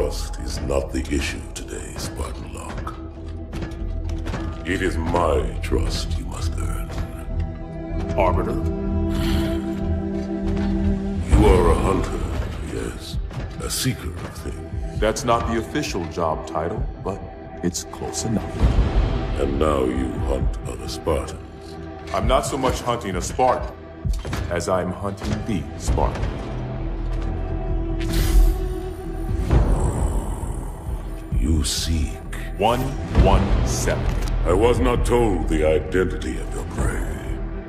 Trust is not the issue today, Spartan Locke. It is my trust you must earn. Arbiter? You are a hunter, yes. A seeker of things. That's not the official job title, but it's close enough. And now you hunt other Spartans. I'm not so much hunting a Spartan, as I'm hunting the Spartan. You seek. 117. I was not told the identity of your prey.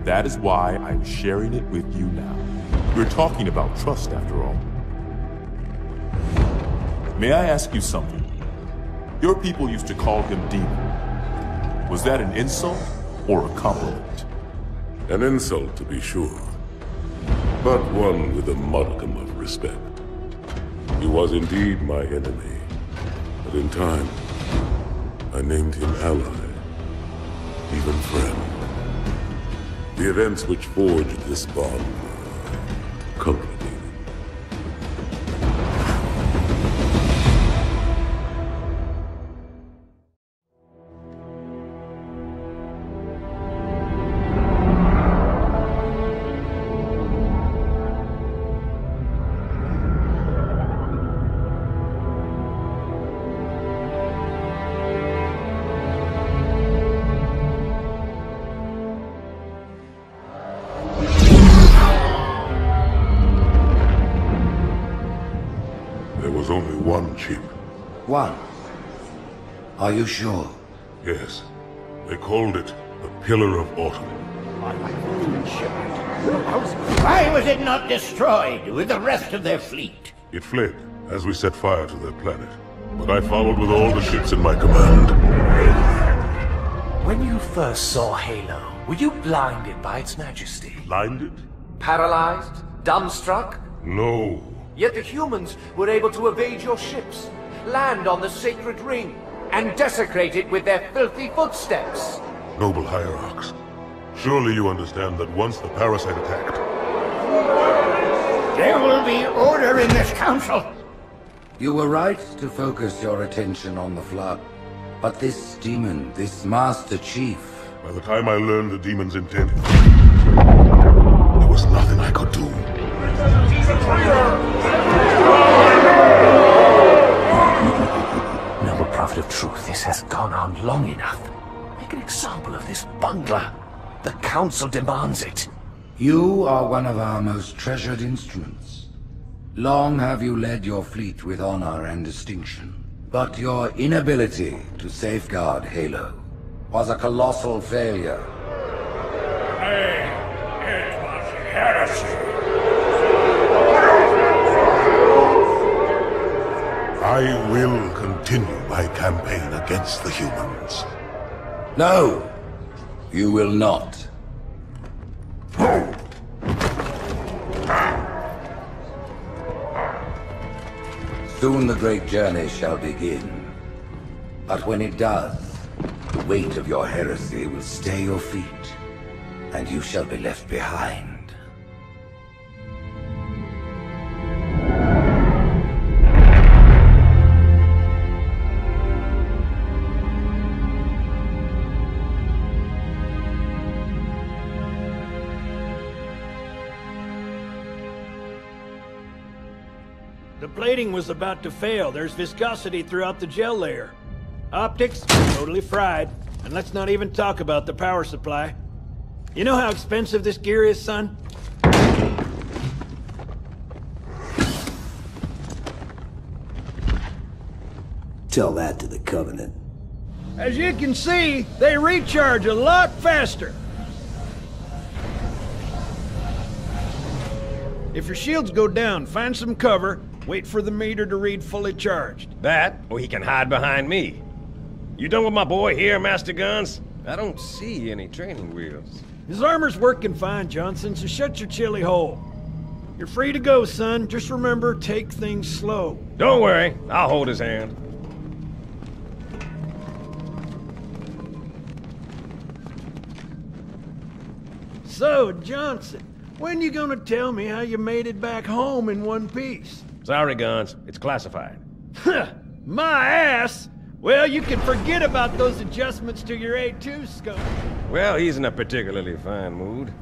That is why I'm sharing it with you now. We're talking about trust, after all. May I ask you something? Your people used to call him Demon. Was that an insult or a compliment? An insult, to be sure. But one with a modicum of respect. He was indeed my enemy. But in time, I named him ally, even friend. The events which forged this bond were complicated. There was only one chip. One? Are you sure? Yes. They called it the Pillar of Autumn. Why was it not destroyed with the rest of their fleet? It fled as we set fire to their planet. But I followed with all the ships in my command. When you first saw Halo, were you blinded by its majesty? Blinded? Paralyzed? Dumbstruck? No. Yet the humans were able to evade your ships, land on the sacred ring, and desecrate it with their filthy footsteps. Noble hierarchs, surely you understand that once the parasite attacked... There will be order in this council. You were right to focus your attention on the Flood. But this demon, this Master Chief... By the time I learned the demon's intent, there was nothing I could do. Noble Prophet of Truth, this has gone on long enough. Make an example of this bungler. The Council demands it. You are one of our most treasured instruments. Long have you led your fleet with honor and distinction. But your inability to safeguard Halo was a colossal failure. It was heresy. I will continue my campaign against the humans. No, you will not. Soon the great journey shall begin. But when it does, the weight of your heresy will stay your feet, and you shall be left behind. The plating was about to fail. There's viscosity throughout the gel layer. Optics, totally fried. And let's not even talk about the power supply. You know how expensive this gear is, son? Tell that to the Covenant. As you can see, they recharge a lot faster. If your shields go down, find some cover, wait for the meter to read fully charged. That, or he can hide behind me. You done with my boy here, Master Guns? I don't see any training wheels. His armor's working fine, Johnson, so shut your chilly hole. You're free to go, son. Just remember, take things slow. Don't worry, I'll hold his hand. So, Johnson, when you gonna tell me how you made it back home in one piece? Sorry, Guns. It's classified. My ass? Well, you can forget about those adjustments to your A2 scope. Well, he's in a particularly fine mood.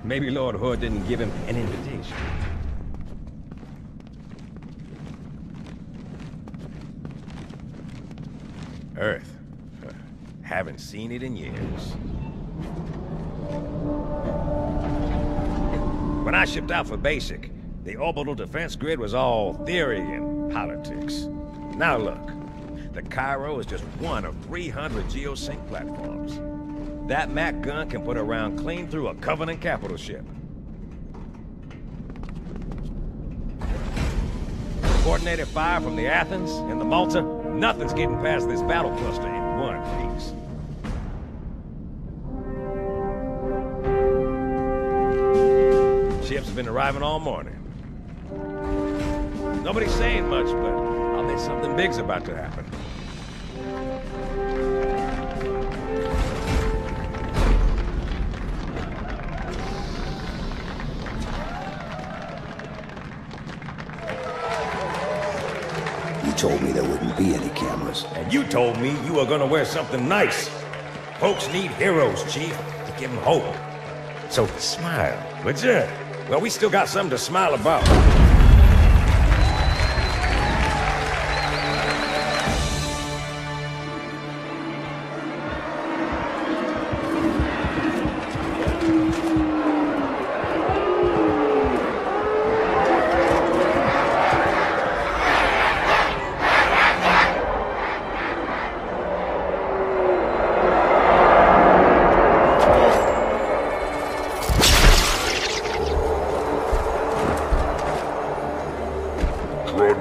Maybe Lord Hood didn't give him an invitation. Earth. Haven't seen it in years. When I shipped out for basic, the orbital defense grid was all theory and politics. Now look, the Cairo is just one of 300 geosync platforms. That Mac gun can put a round clean through a Covenant capital ship. Coordinated fire from the Athens and the Malta, nothing's getting past this battle cluster in one piece. Ships have been arriving all morning. Nobody's saying much, but I'll bet something big's about to happen. You told me there wouldn't be any cameras. And you told me you were gonna wear something nice. Folks need heroes, Chief, to give them hope. So smile, would you? Well, we still got something to smile about.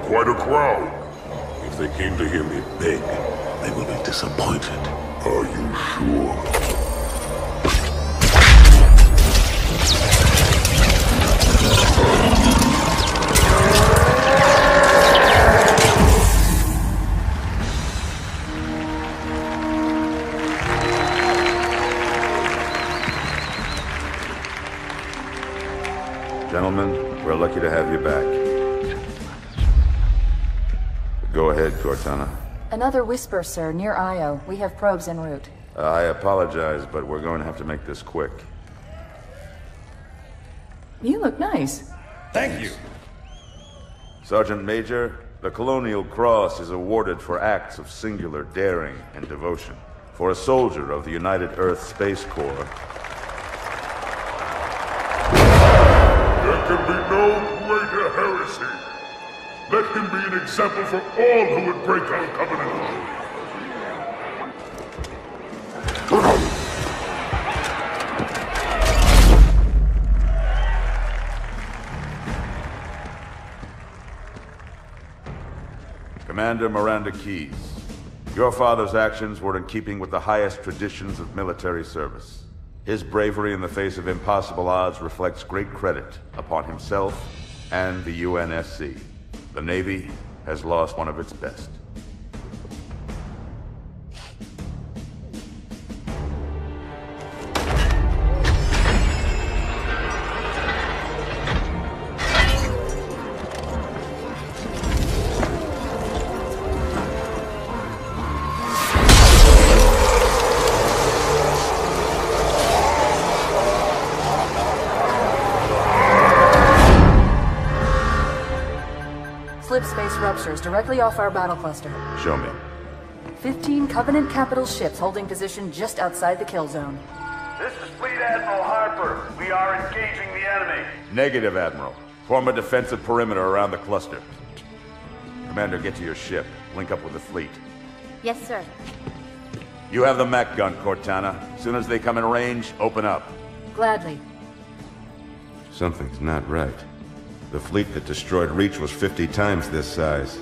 Quite a crowd. If they came to hear me beg, they will be disappointed. Are you sure? Gentlemen, we're lucky to have you back. Go ahead, Cortana. Another whisper, sir, near Io. We have probes en route. I apologize, but we're going to have to make this quick. You look nice. Thank you. Sergeant Major, the Colonial Cross is awarded for acts of singular daring and devotion. For a soldier of the United Earth Space Corps. There can be no greater heresy. Let him be an example for all who would break our covenant. Commander Miranda Keyes, your father's actions were in keeping with the highest traditions of military service. His bravery in the face of impossible odds reflects great credit upon himself and the UNSC. The Navy has lost one of its best. Slip space ruptures directly off our battle cluster. Show me. 15 Covenant capital ships holding position just outside the kill zone. This is Fleet Admiral Harper. We are engaging the enemy. Negative, Admiral. Form a defensive perimeter around the cluster. Commander, get to your ship. Link up with the fleet. Yes, sir. You have the mech gun, Cortana. As soon as they come in range, open up. Gladly. Something's not right. The fleet that destroyed Reach was 50 times this size.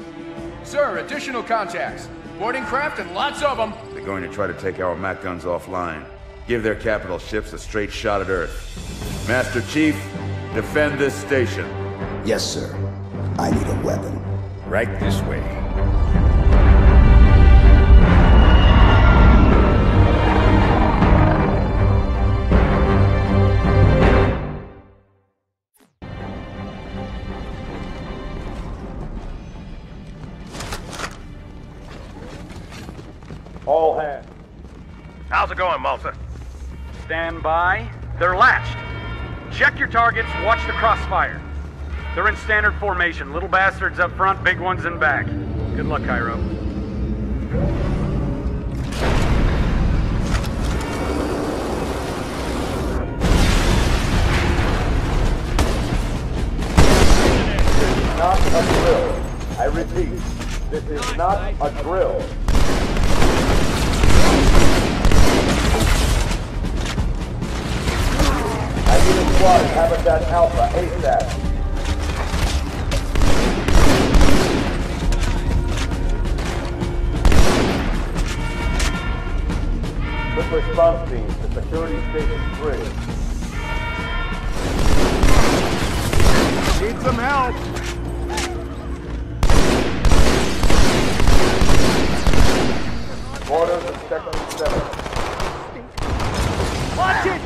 Sir, additional contacts. Boarding craft and lots of them. They're going to try to take our mech guns offline. Give their capital ships a straight shot at Earth. Master Chief, defend this station. Yes, sir. I need a weapon. Right this way. All hands. How's it going, Malta? Stand by. They're latched. Check your targets, watch the crossfire. They're in standard formation. Little bastards up front, big ones in back. Good luck, Cairo. Not a drill. I repeat, this is not a drill. I need a squad at Habitat Alpha ASAP. Quick response team to Security Station 3. Need some help! Orders of Section 7. Watch it!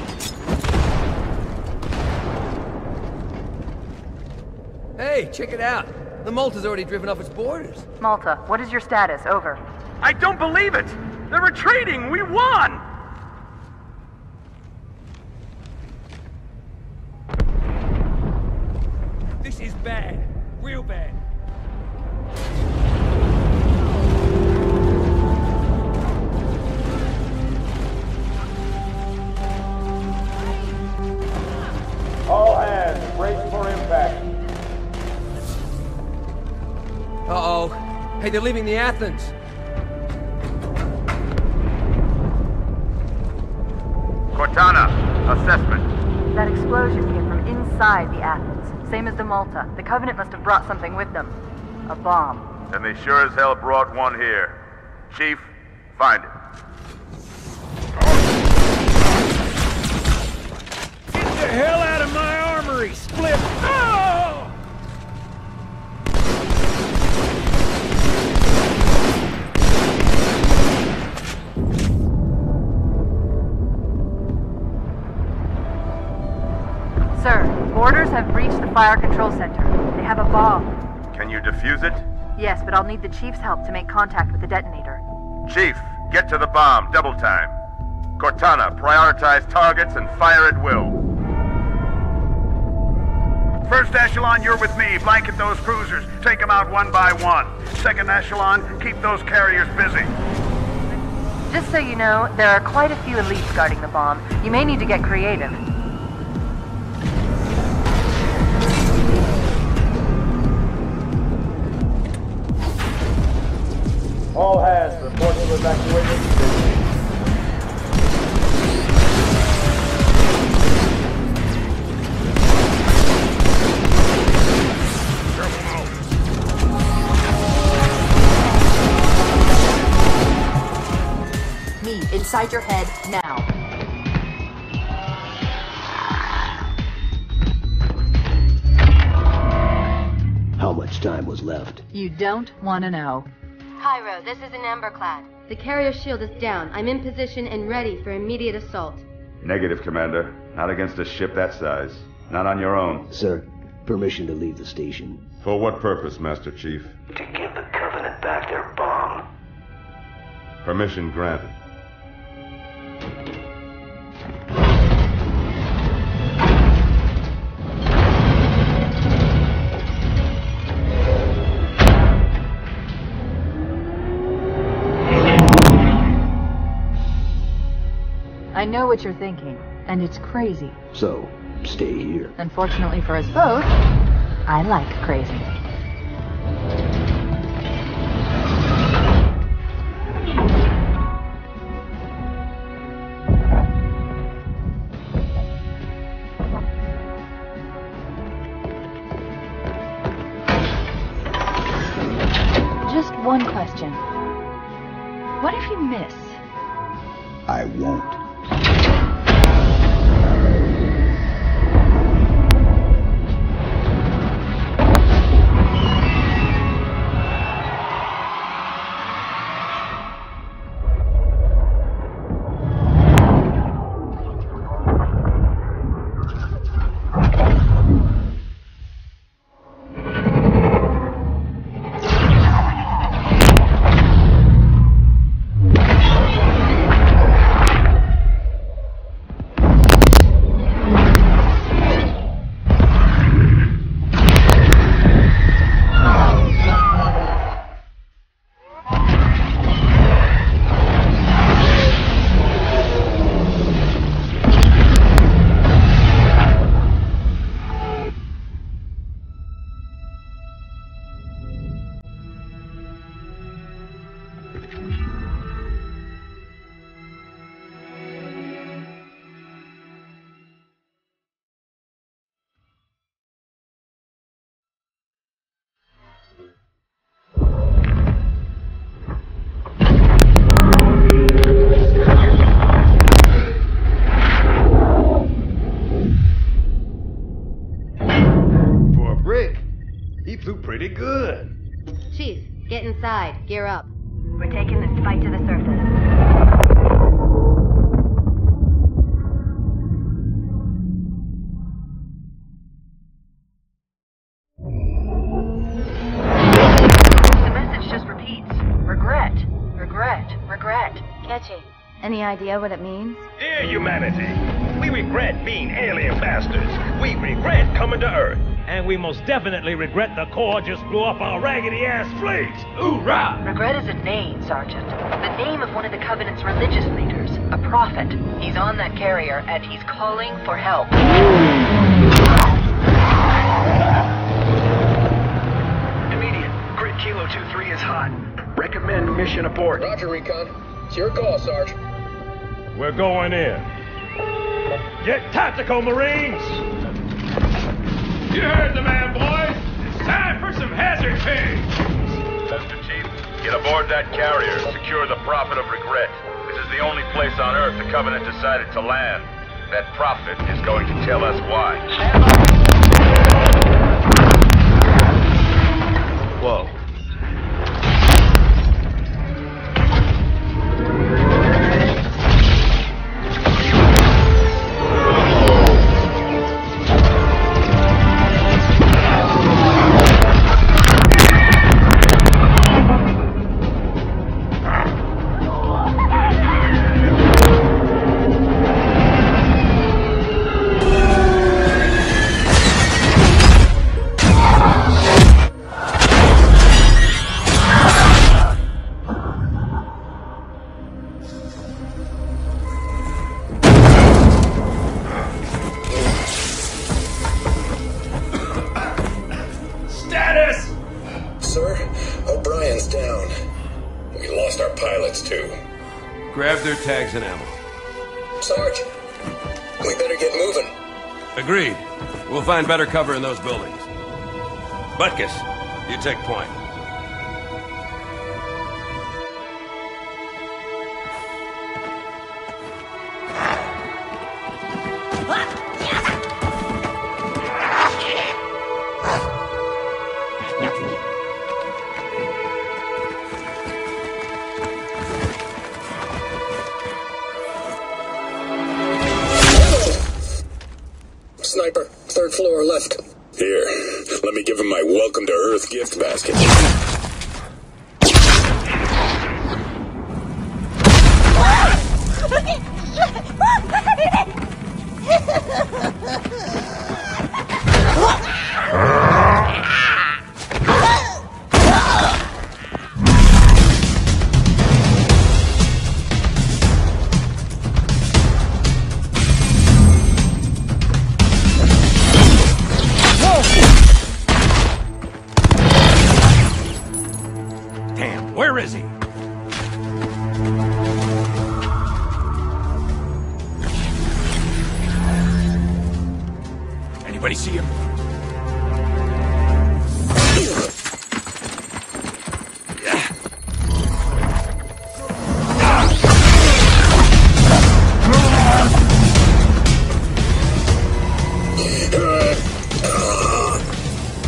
Hey, check it out. The Malta's already driven off its borders. Malta, what is your status? Over. I don't believe it! They're retreating! We won! This is bad. Real bad. All hands, brace for impact. Uh-oh. Hey, they're leaving the Athens. Cortana, assessment. That explosion came from inside the Athens. Same as the Malta. The Covenant must have brought something with them. A bomb. And they sure as hell brought one here. Chief, find it. Get the hell out of my armory, Split! Oh! Sir, boarders have breached the fire control center. They have a bomb. Can you defuse it? Yes, but I'll need the Chief's help to make contact with the detonator. Chief, get to the bomb, double time. Cortana, prioritize targets and fire at will. First echelon, you're with me. Blanket those cruisers. Take them out one by one. Second echelon, keep those carriers busy. Just so you know, there are quite a few elites guarding the bomb. You may need to get creative. All hands, report to evacuation station. Me, inside your head, now. How much time was left? You don't want to know. Cairo, this is an Emberclad. The carrier shield is down. I'm in position and ready for immediate assault. Negative, Commander. Not against a ship that size. Not on your own. Sir, permission to leave the station. For what purpose, Master Chief? To give the Covenant back their bomb. Permission granted. I know what you're thinking, and it's crazy. So, stay here. Unfortunately for us both, I like crazy. Just one question. What if you miss? I won't. inside. Gear up. We're taking this fight to the surface. The message just repeats. Regret. Regret. Regret. Catchy. Any idea what it means? Dear humanity, we regret being alien bastards. We regret coming to Earth. And we most definitely regret the Corps just blew up our raggedy-ass fleet. Hoorah! Regret is a name, Sergeant. The name of one of the Covenant's religious leaders. A prophet. He's on that carrier, and he's calling for help. Immediate. Grid Kilo 2-3 is hot. Recommend mission abort. Roger, Recon. It's your call, Sarge. We're going in. Get tactical, Marines! You heard the man, boys. It's time for some hazard pay. Master Chief, get aboard that carrier. Secure the Prophet of Regret. This is the only place on Earth the Covenant decided to land. That Prophet is going to tell us why. Whoa. Grab their tags and ammo. Sarge, we better get moving. Agreed. We'll find better cover in those buildings. Butkus, you take point. Sniper, third floor left. Here, let me give him my welcome to Earth gift basket. Where is he? Anybody see him?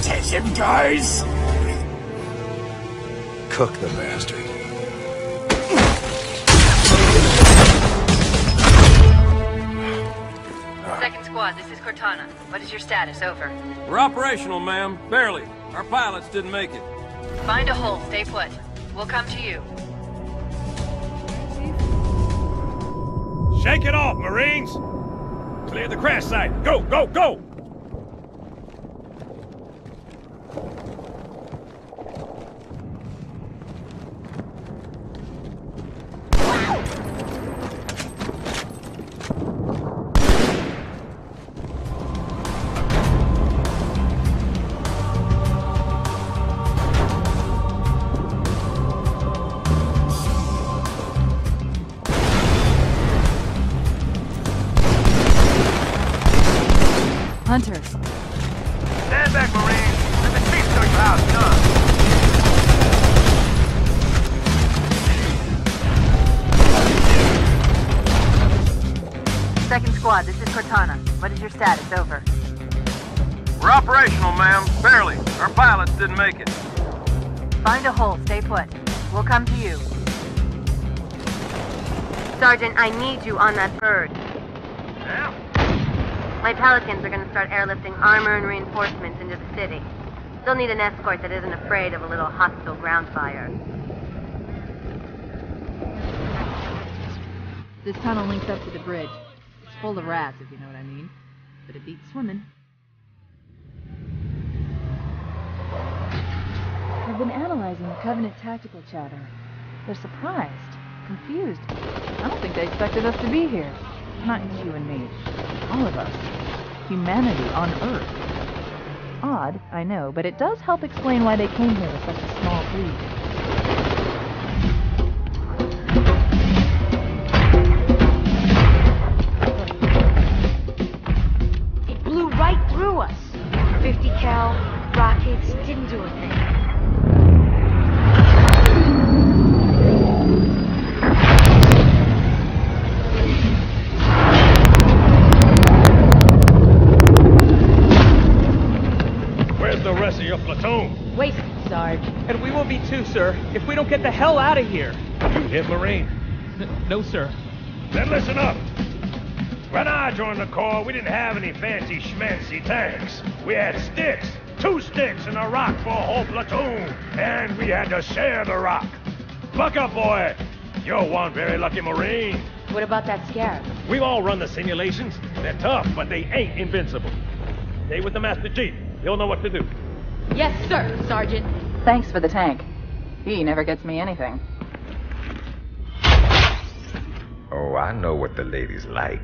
Take him, guys! Cook the bastard. Second squad, this is Cortana. What is your status? Over. We're operational, ma'am. Barely. Our pilots didn't make it. Find a hole. Stay put. We'll come to you. Shake it off, Marines! Clear the crash site. Go, go, go! Hunters. Stand back, Marines. Let the chief show you how it's done. Second squad, this is Cortana. What is your status? Over. We're operational, ma'am. Barely. Our pilots didn't make it. Find a hole. Stay put. We'll come to you. Sergeant, I need you on that bird. Yeah? My Pelicans are gonna start airlifting armor and reinforcements into the city. They'll need an escort that isn't afraid of a little hostile ground fire. This tunnel links up to the bridge. It's full of rats, if you know what I mean. But it beats swimming. I've been analyzing the Covenant tactical chatter. They're surprised, confused. I don't think they expected us to be here. Not you and me. All of us. Humanity on Earth. Odd, I know, but it does help explain why they came here with such a small fleet. Right through us. 50 cal rockets didn't do a thing. Where's the rest of your platoon? Wasted, Sarge. And we will be too, sir, if we don't get the hell out of here. You hit Marine? No, sir. Then listen up. When I joined the Corps, we didn't have any fancy schmancy tanks. We had sticks. 2 sticks and a rock for a whole platoon. And we had to share the rock. Buck up, boy. You're one very lucky Marine. What about that Scarab? We've all run the simulations. They're tough, but they ain't invincible. Stay with the Master Chief. He'll know what to do. Yes, sir, Sergeant. Thanks for the tank. He never gets me anything. Oh, I know what the ladies like.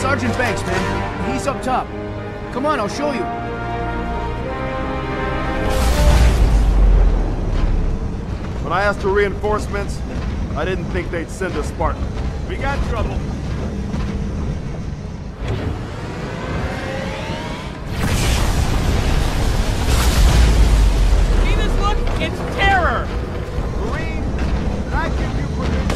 Sergeant Banks, man. He's up top. Come on, I'll show you. When I asked for reinforcements, I didn't think they'd send a Spartan. We got trouble. See this look? It's terror! Marine, did I give you permission?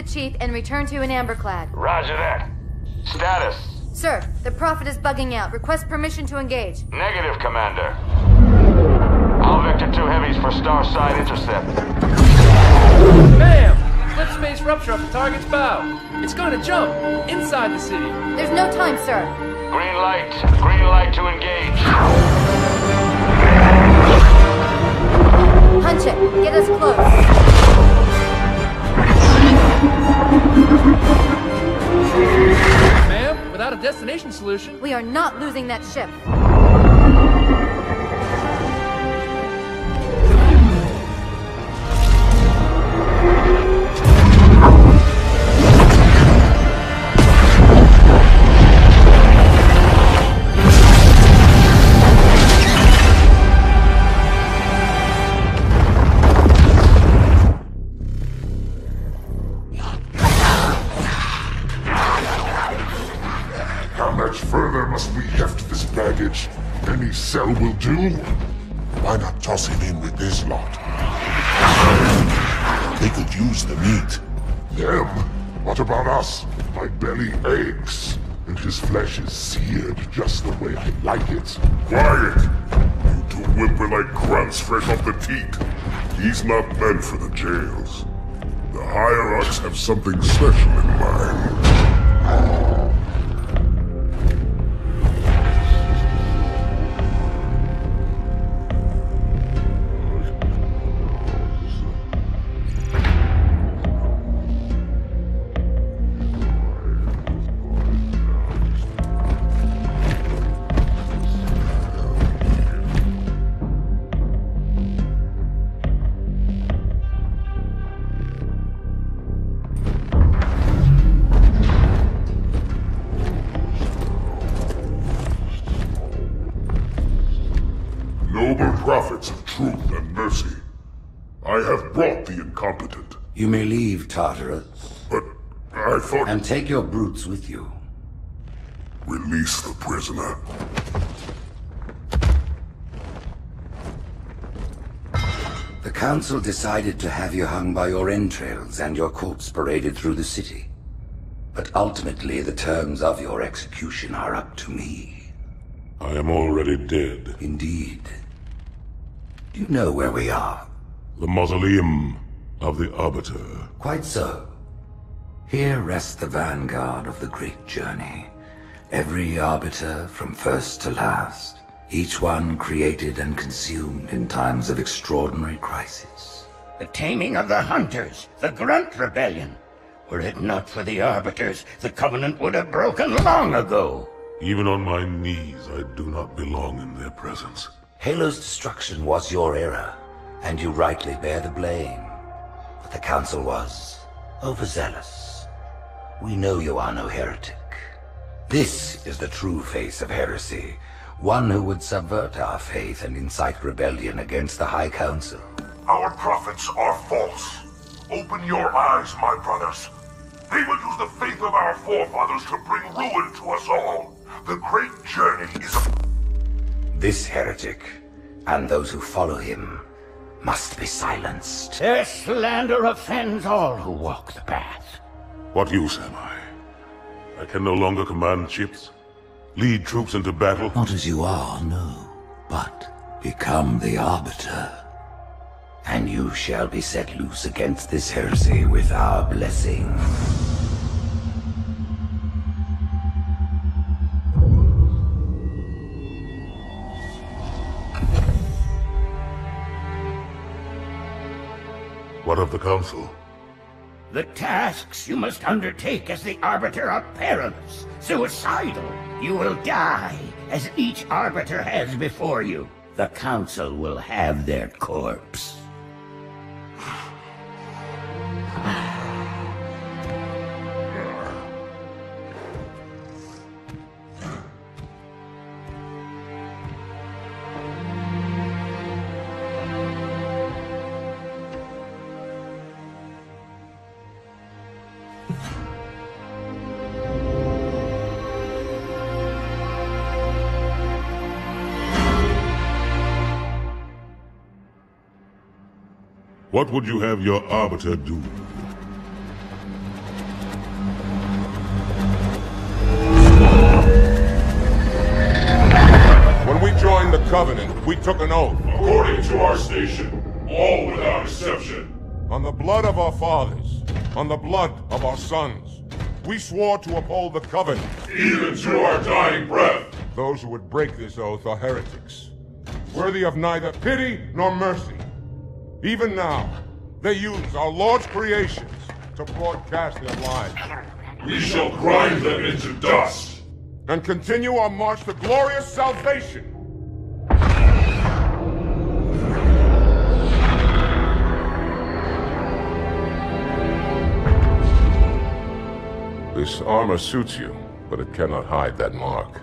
Chief, and return to an amberclad. Roger that. Status? Sir, the Prophet is bugging out. Request permission to engage. Negative, Commander. All Vector 2 heavies for Starside intercept. Bam! Slip space rupture off the target's bow. It's gonna jump inside the city. There's no time, sir. Green light. Green light to engage. Punch it. Get us close. Ma'am, without a destination solution... We are not losing that ship. Further must we heft this baggage? Any cell will do? Why not toss him in with this lot? They could use the meat. Them? What about us? My belly aches, and his flesh is seared just the way I like it. Quiet! You two whimper-like grunts fresh off the teat. He's not meant for the jails. The higher-ups have something special in mind. Noble prophets of truth and mercy, I have brought the incompetent. You may leave, Tartarus. But I thought... And take your brutes with you. Release the prisoner. The Council decided to have you hung by your entrails and your corpse paraded through the city. But ultimately, the terms of your execution are up to me. I am already dead. Indeed. Do you know where we are? The mausoleum of the Arbiter. Quite so. Here rests the vanguard of the great journey. Every Arbiter from first to last. Each one created and consumed in times of extraordinary crisis. The taming of the Hunters, the Grunt Rebellion. Were it not for the Arbiters, the Covenant would have broken long ago. Even on my knees, I do not belong in their presence. Halo's destruction was your error, and you rightly bear the blame. But the Council was overzealous. We know you are no heretic. This is the true face of heresy, one who would subvert our faith and incite rebellion against the High Council. Our prophets are false. Open your eyes, my brothers. They will use the faith of our forefathers to bring ruin to us all. The great journey is a... This heretic, and those who follow him, must be silenced. Their slander offends all who walk the path. What use am I? I can no longer command ships, lead troops into battle. Not as you are, no, but become the Arbiter. And you shall be set loose against this heresy with our blessing. What of the Council? The tasks you must undertake as the Arbiter are perilous, suicidal. You will die, as each Arbiter has before you. The Council will have their corpse. What would you have your Arbiter do? When we joined the Covenant, we took an oath. According to our station, all without exception. On the blood of our fathers, on the blood of our sons, We swore to uphold the Covenant. Even to our dying breath. Those who would break this oath are heretics, worthy of neither pity nor mercy. Even now, they use our Lord's creations to broadcast their lies. We shall grind them into dust and continue our march to glorious salvation. This armor suits you, but it cannot hide that mark.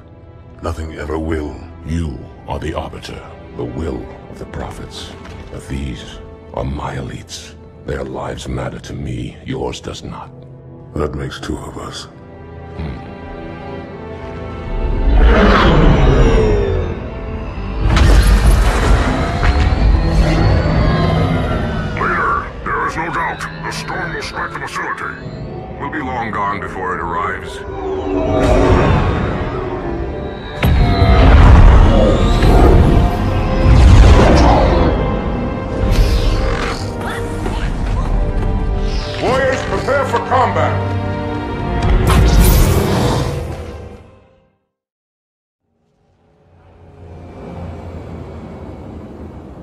Nothing ever will. You are the Arbiter, the will of the Prophets. But these are my elites. Their lives matter to me, yours does not. That makes two of us. Leader, there is no doubt the storm will strike the facility. We'll be long gone before it arrives. Warriors, prepare for combat!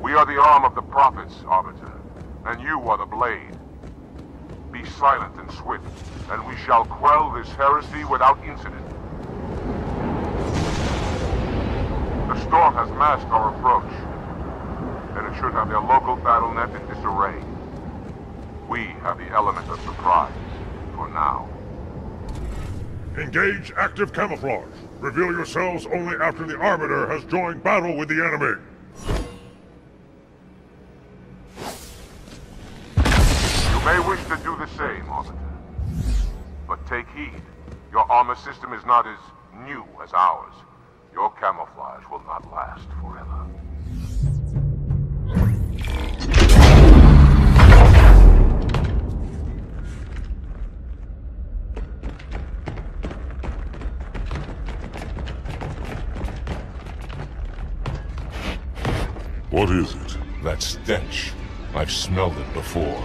We are the arm of the Prophets, Arbiter, and you are the blade. Be silent and swift, and we shall quell this heresy without incident. The storm has masked our approach, and it should have their local battle net in disarray. We have the element of surprise, for now. Engage active camouflage. Reveal yourselves only after the Arbiter has joined battle with the enemy. You may wish to do the same, Arbiter. But take heed. Your armor system is not as new as ours. Your camouflage will not last forever. What is it? That stench. I've smelled it before.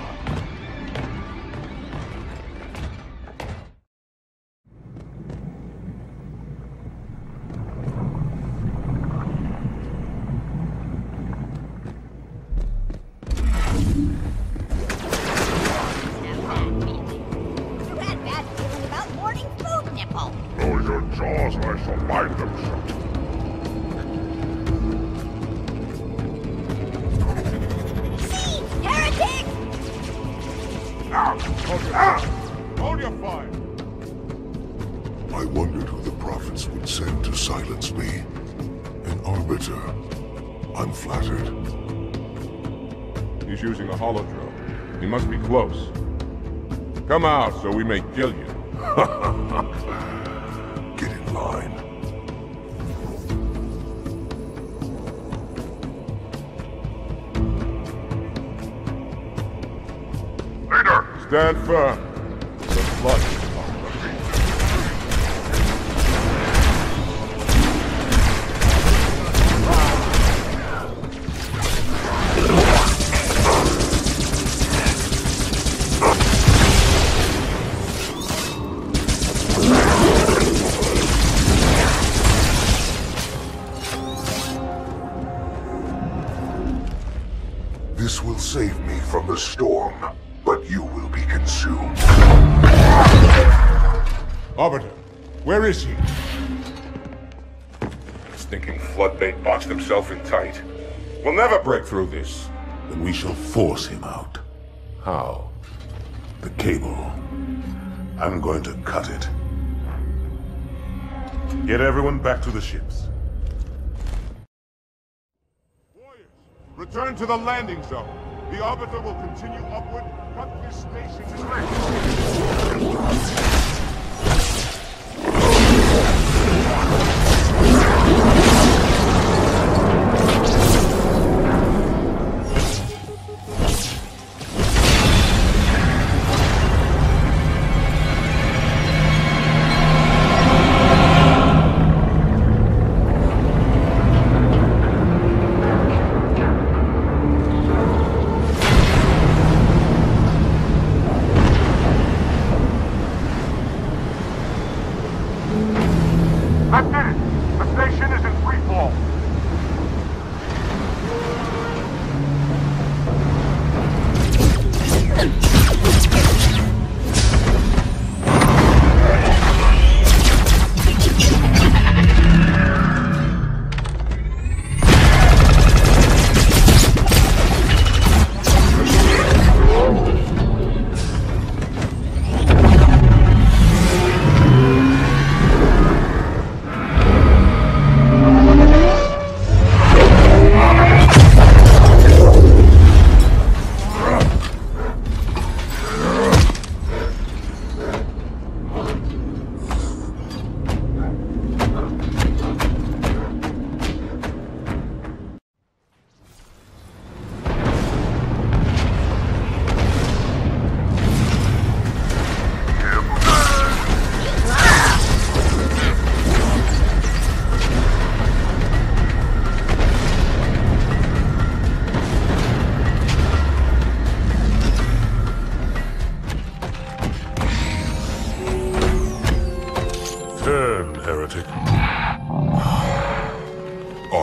Close your jaws or I shall bind them shut. Hold your fire! I wondered who the Prophets would send to silence me. An Arbiter. I'm flattered. He's using a holodrome. He must be close. Come out so we may kill you. Get in line. Leader! Stand firm. The flood is This will save me from the storm, but you will be consumed. Arbiter, where is he? Stinking floodbait boxed himself in tight. We'll never break through this. Then we shall force him out. How? The cable. I'm going to cut it. Get everyone back to the ships. Return to the landing zone. The Arbiter will continue upward, cut this station to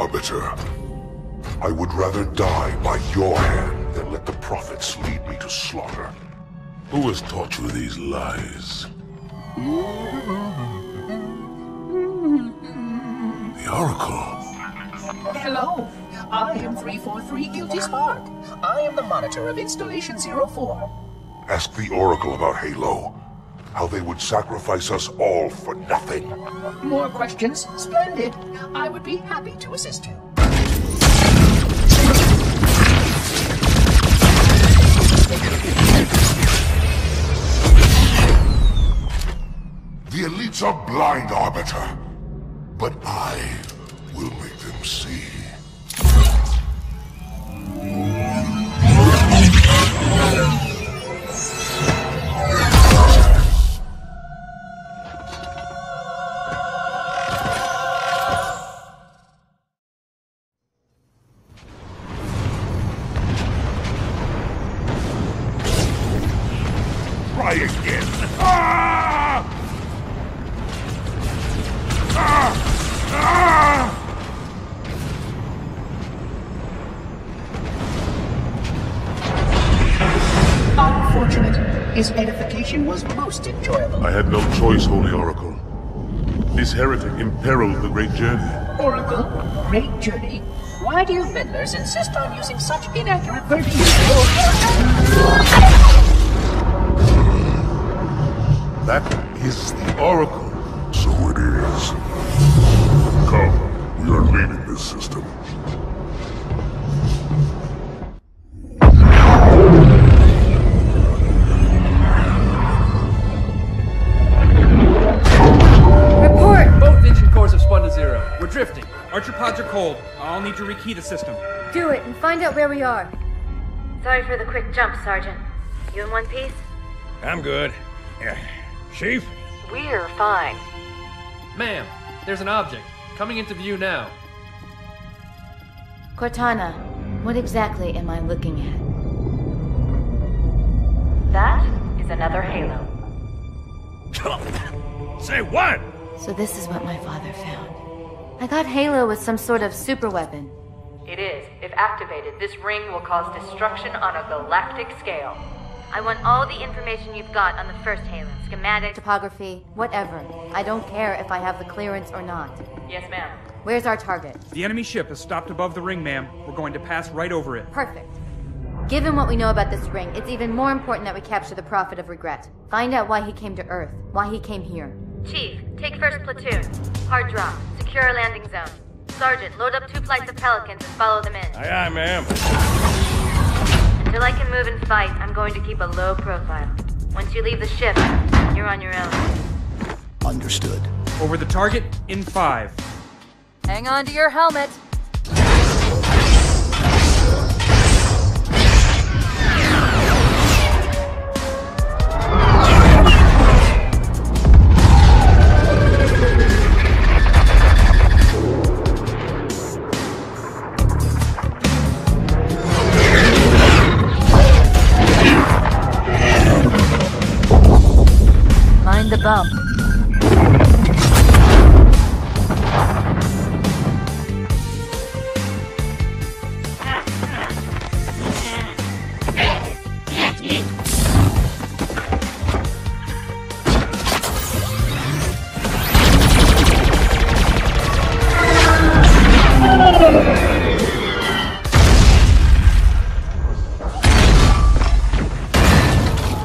Arbiter. I would rather die by your hand than let the prophets lead me to slaughter. Who has taught you these lies? The Oracle. Hello, I am 343 Guilty Spark. I am the monitor of Installation 04. Ask the Oracle about Halo. How they would sacrifice us all for nothing. More questions? Splendid. I would be happy to assist you. The elites are blind, Arbiter. But I will make them see. Try again. Ah! Ah! Ah! Unfortunate. His edification was most enjoyable. I had no choice, Holy Oracle. This heretic imperiled the great journey. Oracle, great journey. Why do you meddlers insist on using such inaccurate verbiage? That is the Oracle. So it is. Come, we are leaving this system. Report! Both engine cores have spun to zero. We're drifting. Archer pods are cold. I'll need to rekey the system. Do it and find out where we are. Sorry for the quick jump, Sergeant. You in one piece? I'm good. Chief? We're fine. Ma'am, there's an object. Coming into view now. Cortana, what exactly am I looking at? That is another Halo. Say what? So this is what my father found. I thought Halo was some sort of super weapon. It is. If activated, this ring will cause destruction on a galactic scale. I want all the information you've got on the first Halo. Schematic, topography, whatever. I don't care if I have the clearance or not. Yes, ma'am. Where's our target? The enemy ship has stopped above the ring, ma'am. We're going to pass right over it. Perfect. Given what we know about this ring, it's even more important that we capture the Prophet of Regret. Find out why he came to Earth, why he came here. Chief, take first platoon. Hard drop. Secure our landing zone. Sergeant, load up 2 flights of Pelicans and follow them in. Aye, aye, ma'am. Until I can move and fight, I'm going to keep a low profile. Once you leave the ship, you're on your own. Understood. Over the target in 5. Hang on to your helmet. Mind the bump.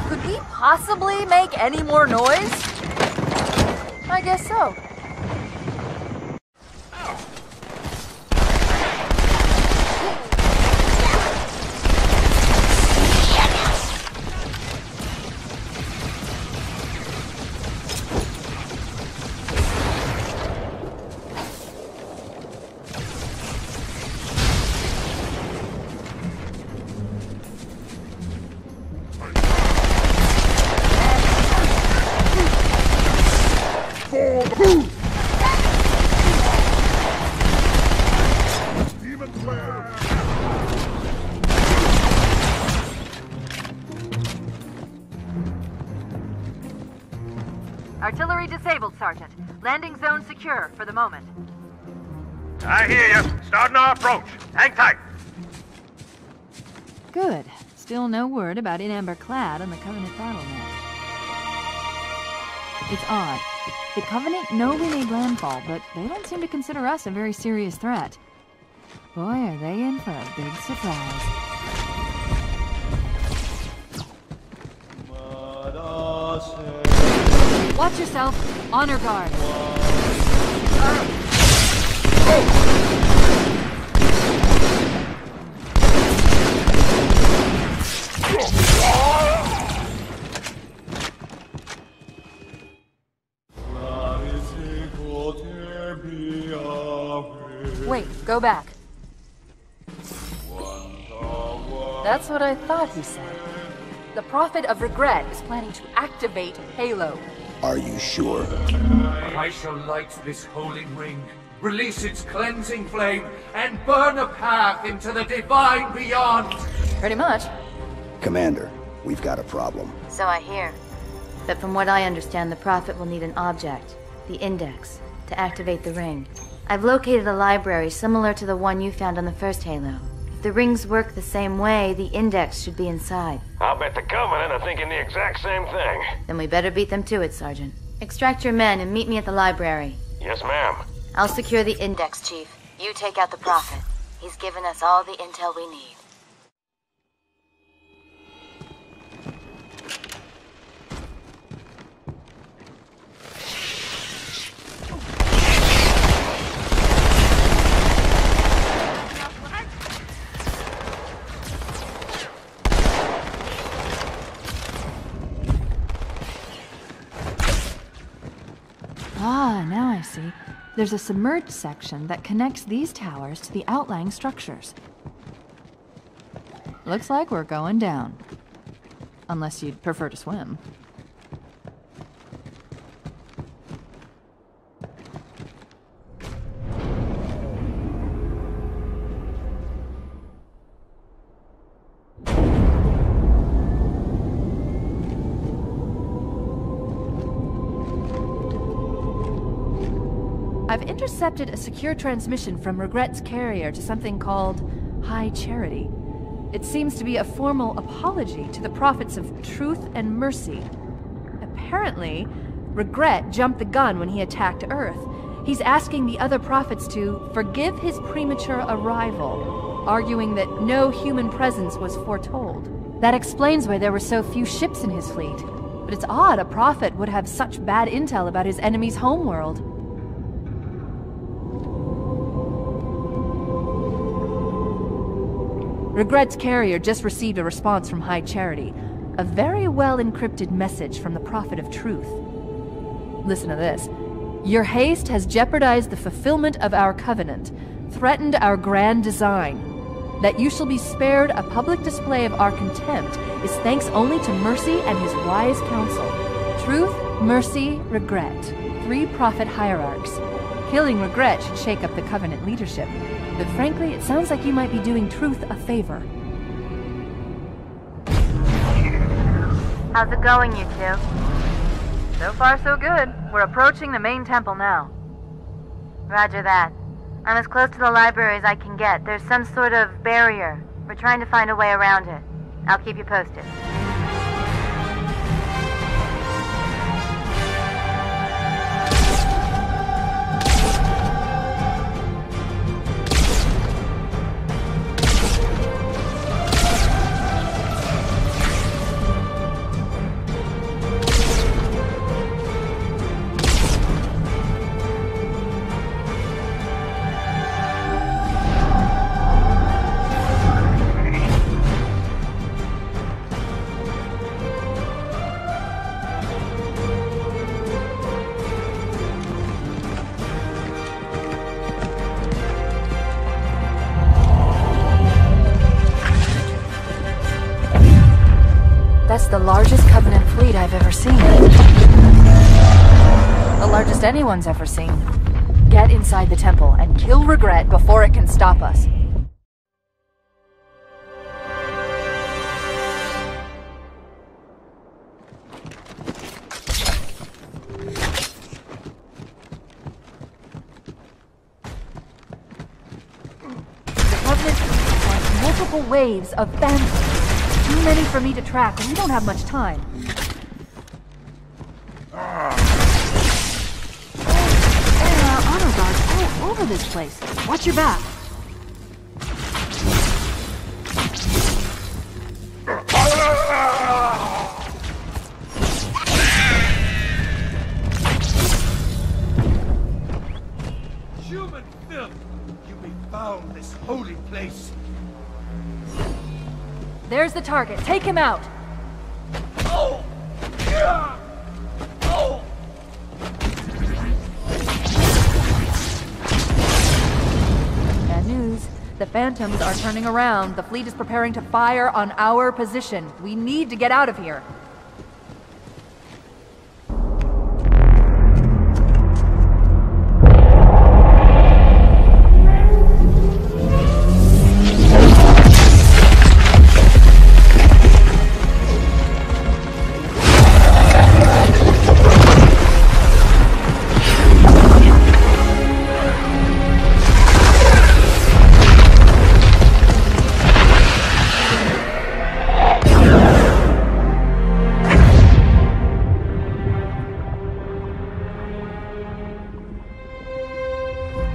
Could we possibly make any more noise? I guess so. Artillery disabled, Sergeant. Landing zone secure for the moment. I hear you. Starting our approach. Hang tight. Good. Still no word about in amber clad on the Covenant battle net. It's odd. The Covenant know we made landfall, but they don't seem to consider us a very serious threat. Boy, are they in for a big surprise. Watch yourself. Honor guard. Wait, go back. That's what I thought he said. The Prophet of Regret is planning to activate Halo. Are you sure? I shall light this holy ring, release its cleansing flame, and burn a path into the divine beyond. Pretty much. Commander, we've got a problem. So I hear. But from what I understand, the Prophet will need an object, the Index, to activate the ring. I've located a library similar to the one you found on the first Halo. If the rings work the same way, the Index should be inside. I'll bet the Covenant are thinking the exact same thing. Then we better beat them to it, Sergeant. Extract your men and meet me at the library. Yes, ma'am. I'll secure the Index, Chief. You take out the Prophet. He's given us all the intel we need. Ah, now I see. There's a submerged section that connects these towers to the outlying structures. Looks like we're going down. Unless you'd prefer to swim. I've intercepted a secure transmission from Regret's carrier to something called High Charity. It seems to be a formal apology to the prophets of truth and mercy. Apparently, Regret jumped the gun when he attacked Earth. He's asking the other prophets to forgive his premature arrival, arguing that no human presence was foretold. That explains why there were so few ships in his fleet. But it's odd a prophet would have such bad intel about his enemy's homeworld. Regret's carrier just received a response from High Charity. A very well-encrypted message from the Prophet of Truth. Listen to this. Your haste has jeopardized the fulfillment of our covenant, threatened our grand design. That you shall be spared a public display of our contempt is thanks only to Mercy and his wise counsel. Truth, Mercy, Regret. 3 prophet hierarchs. Killing Regret should shake up the covenant leadership. But frankly, it sounds like you might be doing Truth a favor. How's it going, you two? So far, so good. We're approaching the main temple now. Roger that. I'm as close to the library as I can get. There's some sort of barrier. We're trying to find a way around it. I'll keep you posted. That's the largest Covenant fleet I've ever seen. The largest anyone's ever seen. Get inside the temple and kill Regret before it can stop us. multiple waves of phantoms. Too many for me to track, and we don't have much time. Honor guards all over this place. Watch your back. Human filth! You befoul this holy place! There's the target. Take him out! Oh! Yeah! Oh! Bad news. The Phantoms are turning around. The fleet is preparing to fire on our position. We need to get out of here.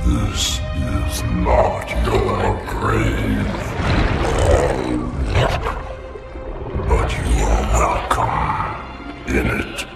This is not your grave, but you are welcome in it.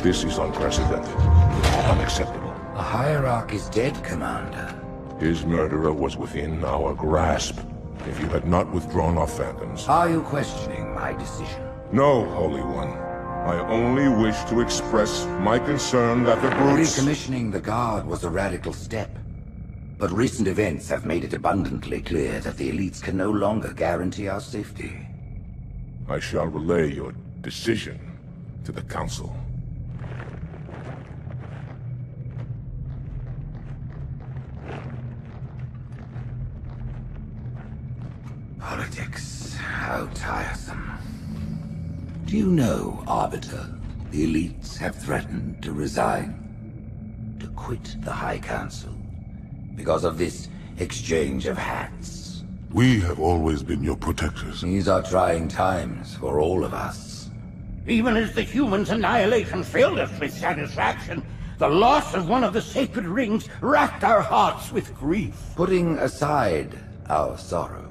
This is unprecedented. Unacceptable. The Hierarch is dead, Commander. His murderer was within our grasp. If you had not withdrawn our phantoms... Are you questioning my decision? No, Holy One. I only wish to express my concern that the brutes... Recommissioning the Guard was a radical step. But recent events have made it abundantly clear that the elites can no longer guarantee our safety. I shall relay your decision to the Council. Politics, how tiresome. Do you know, Arbiter, the elites have threatened to resign, to quit the High Council, because of this exchange of hats? We have always been your protectors. These are trying times for all of us. Even as the humans' annihilation filled us with satisfaction, the loss of one of the sacred rings racked our hearts with grief. Putting aside our sorrow,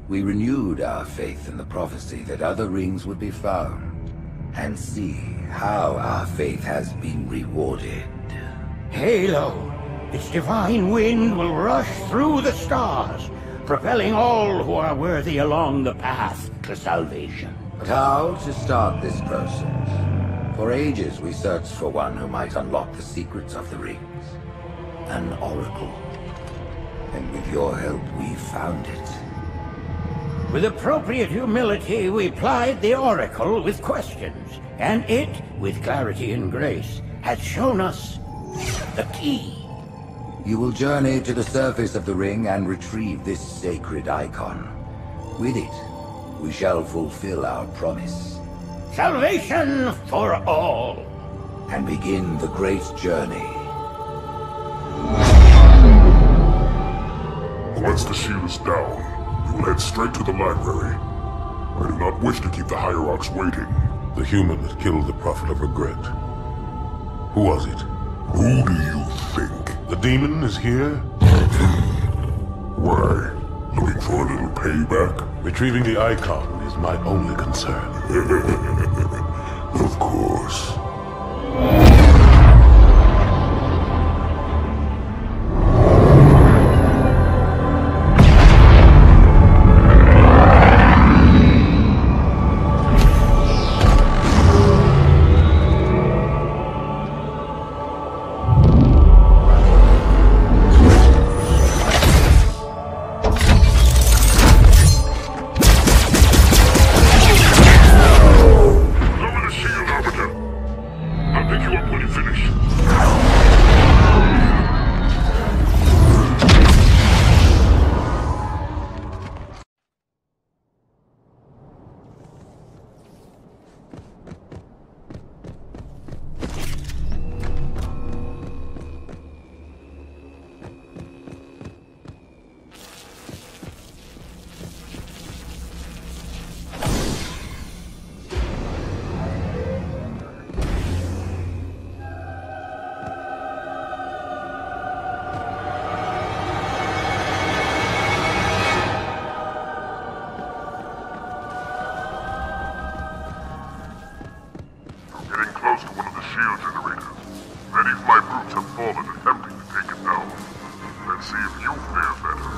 we renewed our faith in the prophecy that other rings would be found, and see how our faith has been rewarded. Halo, its divine wind will rush through the stars, propelling all who are worthy along the path to salvation. But how to start this process? For ages we searched for one who might unlock the secrets of the rings. An oracle. And with your help we found it. With appropriate humility, we plied the Oracle with questions, and it, with clarity and grace, has shown us the key. You will journey to the surface of the ring and retrieve this sacred icon. With it, we shall fulfill our promise. Salvation for all. And begin the great journey. Once the shield is down, we will head straight to the library. I do not wish to keep the Hierarchs waiting. The human that killed the Prophet of Regret. Who was it? Who do you think? The demon is here? Why? Looking for a little payback? Retrieving the icon is my only concern. Of course. pick you up when you finish. Close to one of the shield generators. Many of my brutes have fallen attempting to take it down. Let's see if you fare better.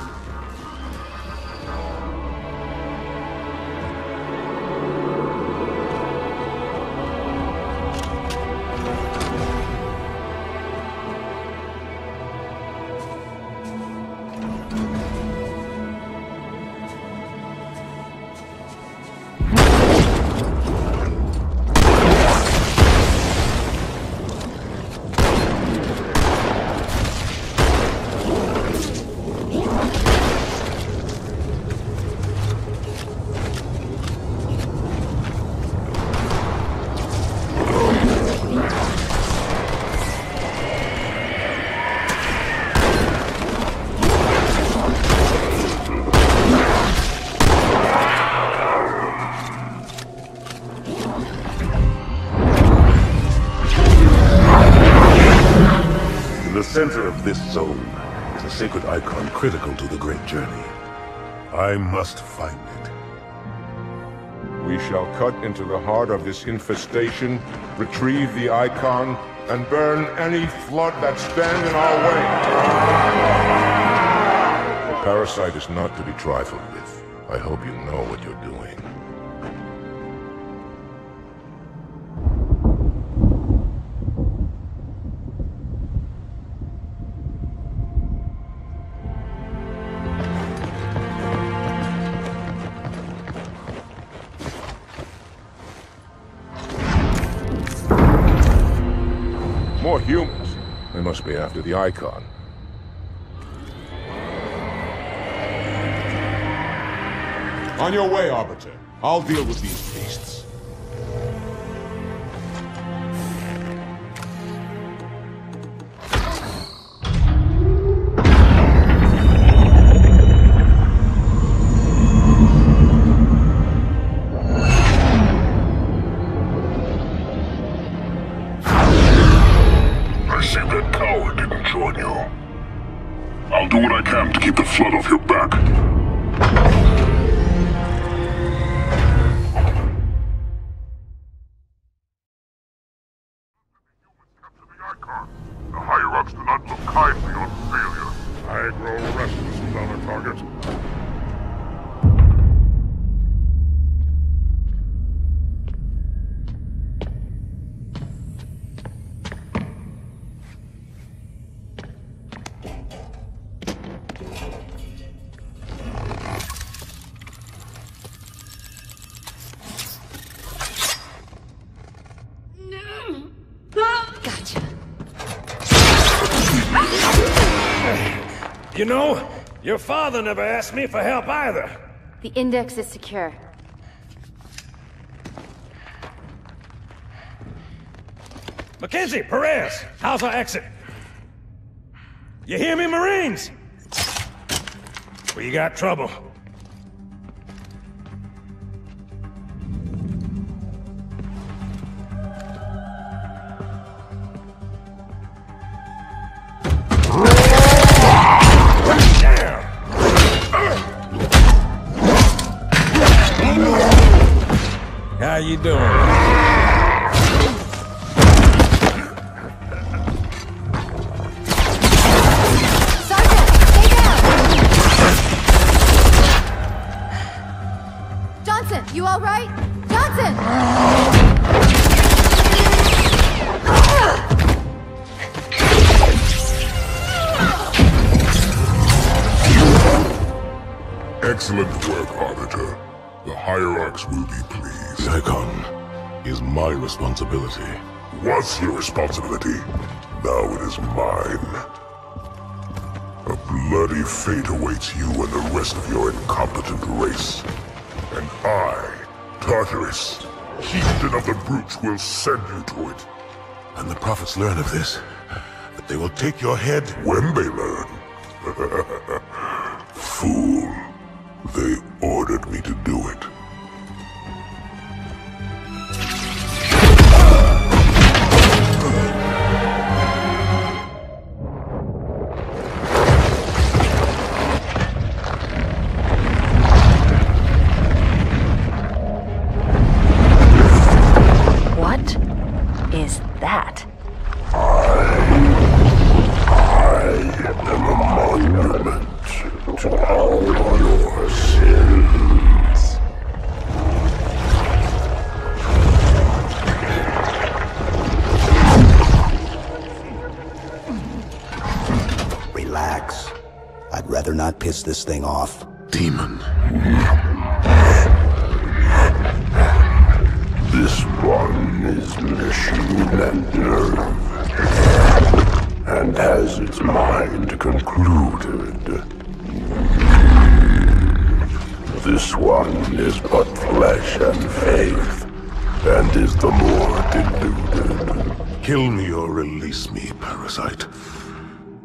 The center of this zone is a sacred icon critical to the great journey. I must find it. We shall cut into the heart of this infestation, retrieve the icon, and burn any flood that stand in our way. The parasite is not to be trifled with. I hope you know what you're doing. More humans. They must be after the icon. On your way, Arbiter. I'll deal with these beasts. I'll do what I can to keep the flood off your back. The higher-ups do not look kindly on failure. I grow restless without a target. You know, your father never asked me for help either. The index is secure. Mackenzie, Perez, how's our exit? You hear me, Marines? We got trouble. How you doing? Sergeant, stay down! Johnson, you all right? Johnson! Excellent work, Arbiter. The hierarchs will be pleased. The icon is my responsibility. was your responsibility. Now it is mine. A bloody fate awaits you and the rest of your incompetent race. And I, Tartarus, chieftain of the brutes, will send you to it. And the prophets learn of this, that they will take your head. When they learn. Fool. They ordered me to do it. Is that? I am a monument to all your sins. Relax. I'd rather not piss this thing off. Demon. This one is machine and nerve, and has its mind concluded. This one is but flesh and faith, and is the more deluded. Kill me or release me, parasite.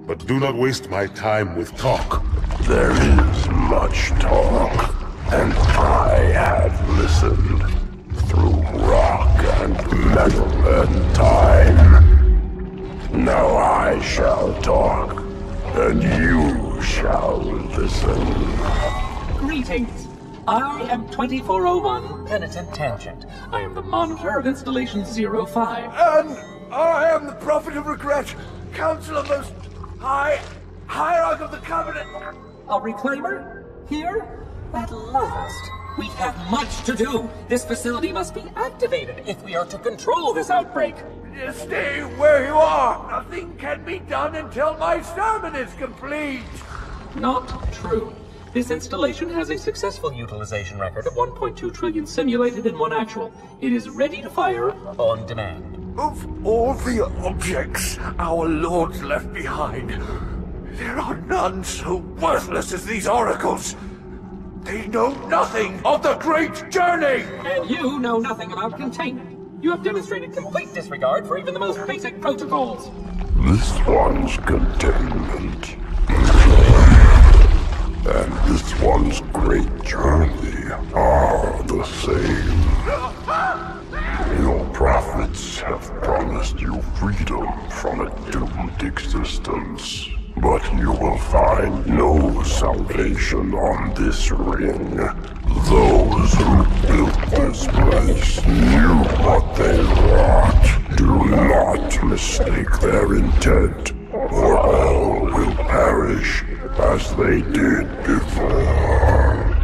But do not waste my time with talk. There is much talk, and I have listened. Through rock and metal and time. Now I shall talk, and you shall listen. Greetings. I am 2401 Penitent Tangent. I am the monitor of Installation 05. And I am the Prophet of Regret, Council of Most High, Hierarch of the Covenant. A reclaimer? Here? At last. We have much to do. This facility must be activated if we are to control this outbreak. Stay where you are. Nothing can be done until my sermon is complete. Not true. This installation has a successful utilization record of 1.2 trillion simulated and 1 actual. It is ready to fire on demand. Of all the objects our lords left behind, there are none so worthless as these oracles. They know nothing of the great journey! And you know nothing about containment. You have demonstrated complete disregard for even the most basic protocols. This one's containment. And this one's great journey are the same. Your prophets have promised you freedom from a doomed existence. But you will find no salvation on this ring. Those who built this place knew what they wrought. Do not mistake their intent, or all will perish as they did before.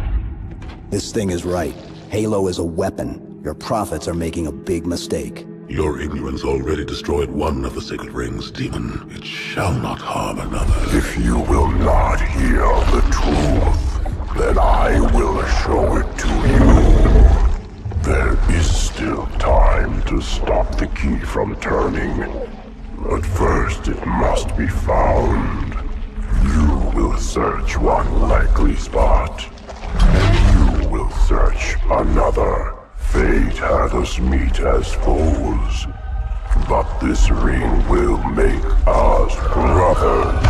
This thing is right. Halo is a weapon. Your prophets are making a big mistake. Your ignorance already destroyed one of the sacred rings, demon. It shall not harm another. If you will not hear the truth, then I will show it to you. There is still time to stop the key from turning. But first it must be found. You will search one likely spot, and you will search another. Fate had us meet as foes, but this ring will make us brothers.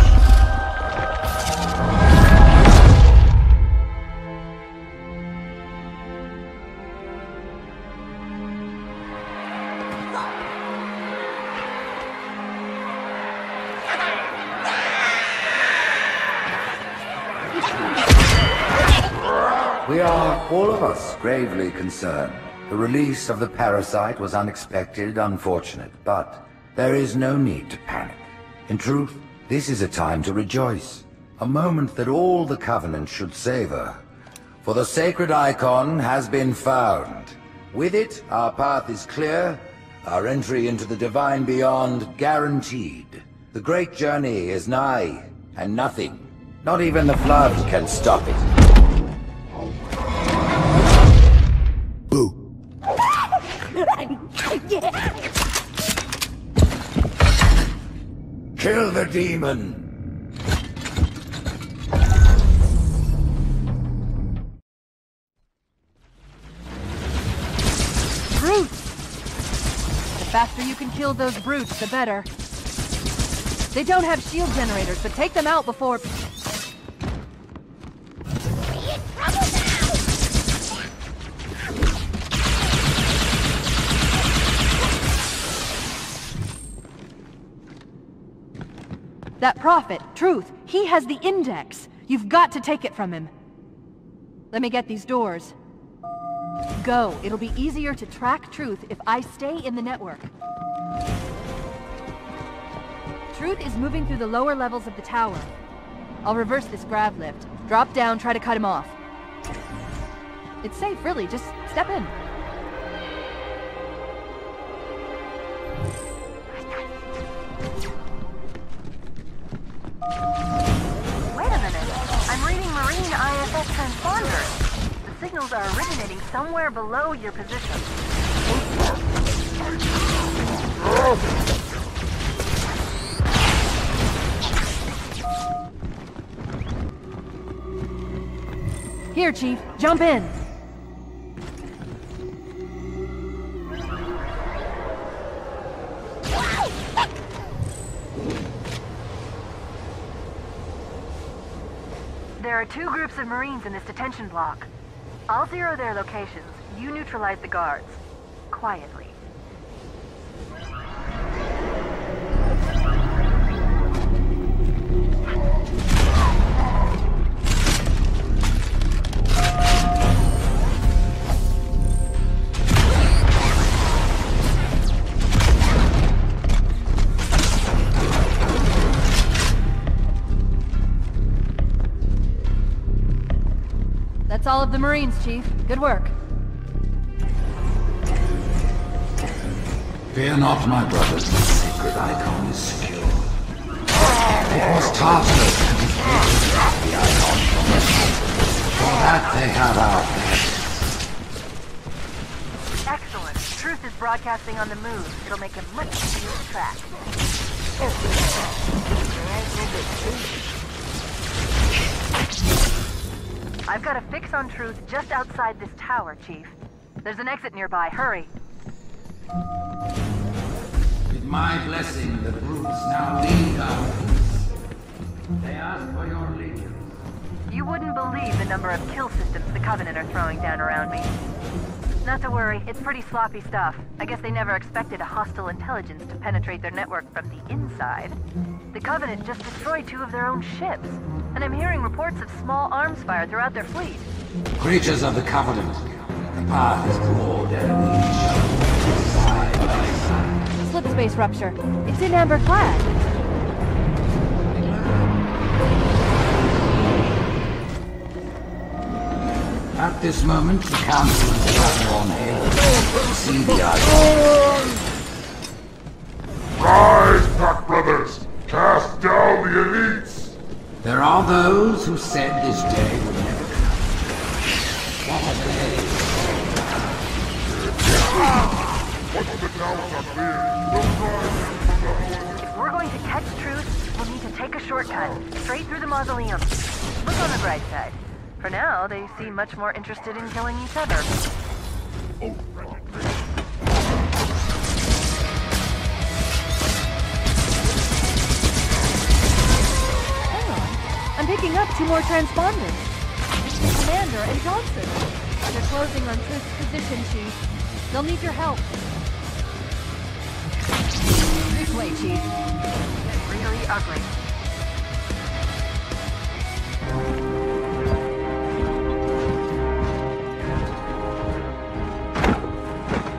We are, all of us, gravely concerned. The release of the parasite was unexpected, unfortunate, but there is no need to panic. In truth, this is a time to rejoice. A moment that all the Covenant should savor. For the sacred icon has been found. With it, our path is clear, our entry into the divine beyond guaranteed. The great journey is nigh, and nothing, not even the flood, can stop it. Kill the demon! Brutes! The faster you can kill those brutes, the better. They don't have shield generators, but take them out before... That prophet, Truth, he has the index. You've got to take it from him. Let me get these doors. Go. It'll be easier to track Truth if I stay in the network. Truth is moving through the lower levels of the tower. I'll reverse this grav lift. Drop down, try to cut him off. It's safe, really. Just step in. Wait a minute. I'm reading Marine IFS transponders. The signals are originating somewhere below your position. Here, Chief. Jump in. There are 2 groups of Marines in this detention block. I'll zero their locations. You neutralize the guards. Quietly. That's all of the Marines, Chief. Good work. Fear not, my brothers. The sacred icon is secure. It was Tarsus who defeated the icon from us. For that they have our thanks. Excellent. Truth is broadcasting on the move. It'll make him much easier to track. I've got a fix on Truth just outside this tower, Chief. There's an exit nearby. Hurry. With my blessing, the brutes now lead our peace. They ask for your allegiance. You wouldn't believe the number of kill systems the Covenant are throwing down around me. Not to worry, it's pretty sloppy stuff. I guess they never expected a hostile intelligence to penetrate their network from the inside. The Covenant just destroyed 2 of their own ships, and I'm hearing reports of small arms fire throughout their fleet. Creatures of the Covenant, the path is broad and we shall walk side by side. Slip space rupture. It's in amber clad. At this moment, the Council is gathered on Halo to see the icon. Rise, Pack Brothers! Cast down the elites! There are those who said this day would never come. What a day! Once the towers are clear, we'll rise. If we're going to catch Truth, we'll need to take a shortcut, straight through the mausoleum. Look on the bright side. For now, they seem much more interested in killing each other. Hang on. I'm picking up 2 more transponders. Commander and Johnson. They're closing on Truth's position, Chief. They'll need your help. This way, Chief. Really ugly.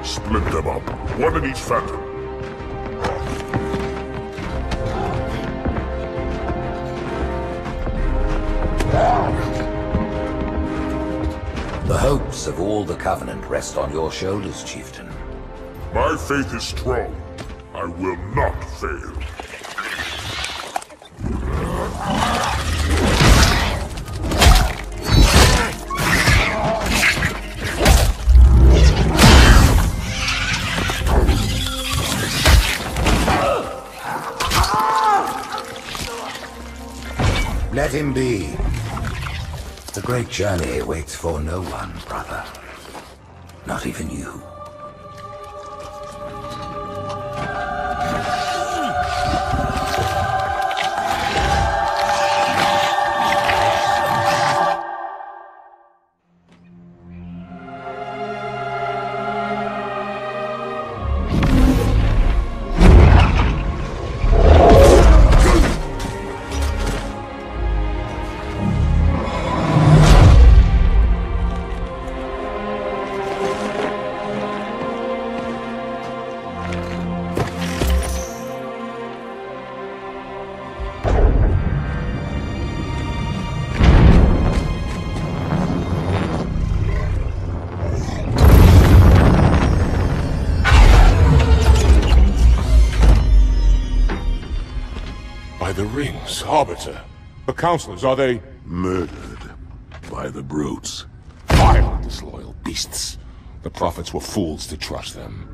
Split them up, one in each phantom. The hopes of all the Covenant rest on your shoulders, Chieftain. My faith is strong. I will not fail. Let him be. The great journey waits for no one, brother. Not even you. The rings, Arbiter. The counselors, are they... Murdered by the brutes. Vile, disloyal beasts. The prophets were fools to trust them.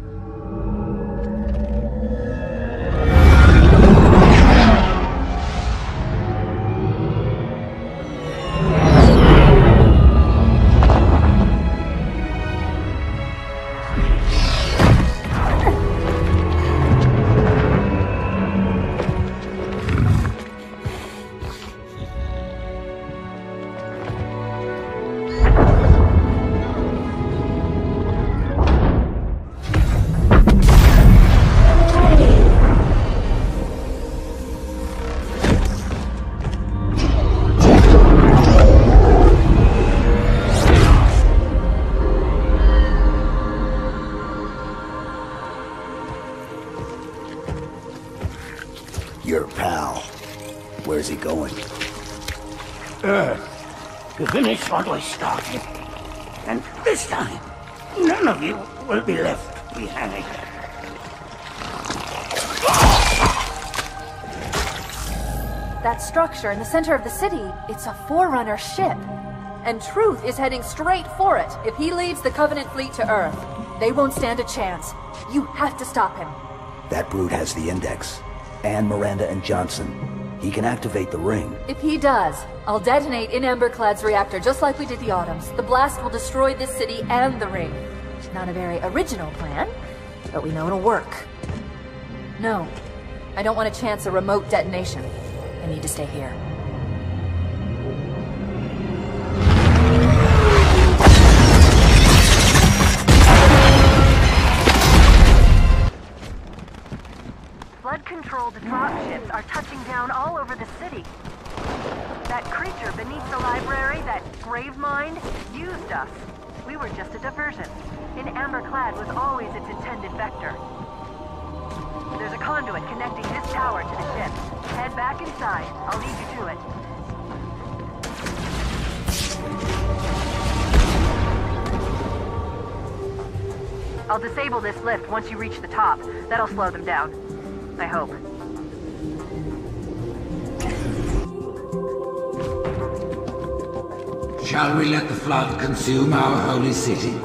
Your pal. Where's he going? Earth, to finish what we started. And this time, none of you will be left behind. That structure in the center of the city, it's a Forerunner ship. And Truth is heading straight for it. If he leads the Covenant fleet to Earth, they won't stand a chance. You have to stop him. That brute has the Index. And Miranda and Johnson. He can activate the ring. If he does, I'll detonate in Emberclad's reactor just like we did the Autumn's. The blast will destroy this city and the ring. Not a very original plan, but we know it'll work. No, I don't want to chance a remote detonation. I need to stay here. Flood-controlled dropships are touching down all over the city. That creature beneath the library, that grave mind, used us. We were just a diversion. And Amberclad was always its intended vector. There's a conduit connecting this tower to the ship. Head back inside. I'll lead you to it. I'll disable this lift once you reach the top. That'll slow them down. I hope. Shall we let the flood consume our holy city?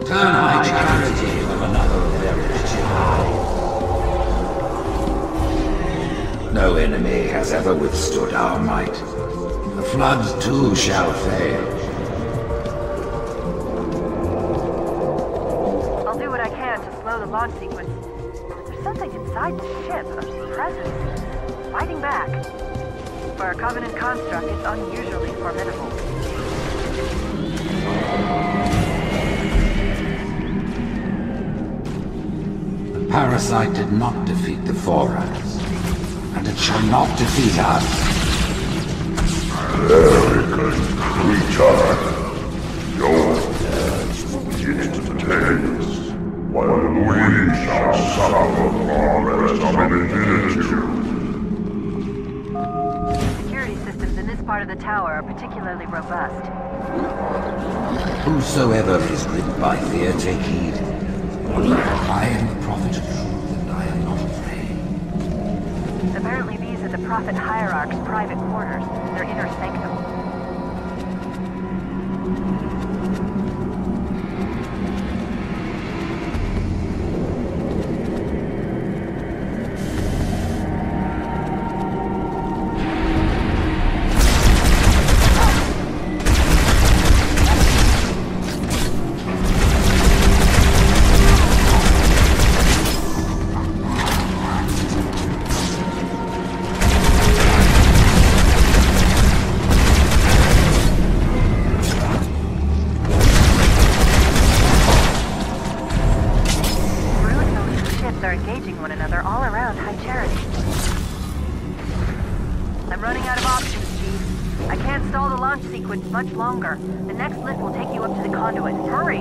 Turn high charity of another very high. No enemy has ever withstood our might. The flood too shall fail. I'll do what I can to slow the launch sequence. There's something inside the ship, a presence, fighting back. For a Covenant construct, it's unusually formidable. The parasite did not defeat the Forerunners, and it shall not defeat us. Arrogant creature! Your words will be intense, while we shall suffer far less of infinitude. Security systems in this part of the tower are particularly robust. Whosoever is gripped by fear, take heed. I am the prophet of truth, and I am not afraid. Apparently these are the Prophet Hierarch's private quarters, their inner sanctum. all around High Charity. I'm running out of options, Chief. I can't stall the launch sequence much longer. The next lift will take you up to the conduit. Hurry!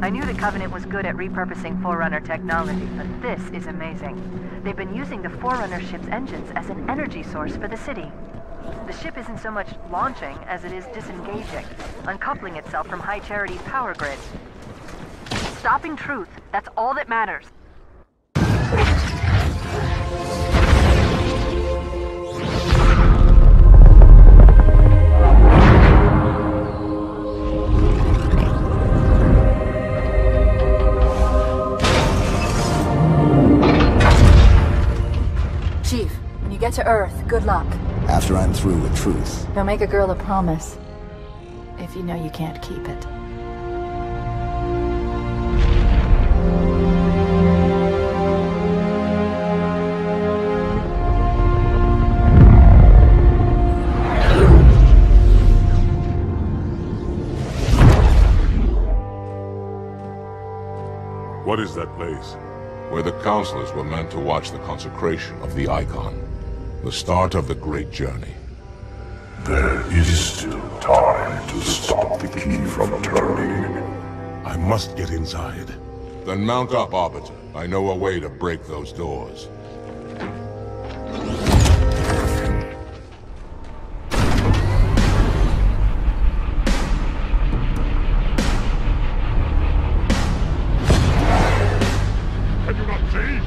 I knew the Covenant was good at repurposing Forerunner technology, but this is amazing. They've been using the Forerunner ship's engines as an energy source for the city. The ship isn't so much launching as it is disengaging, uncoupling itself from High Charity's power grid. Stopping Truth, that's all that matters. Chief, when you get to Earth, good luck. After I'm through with Truth. Don't make a girl a promise if you know you can't keep it. What is that place? Where the counselors were meant to watch the consecration of the Icon. The start of the great journey. There is still time to stop the key from turning. I must get inside. Then mount up, Arbiter. I know a way to break those doors. Can you not see?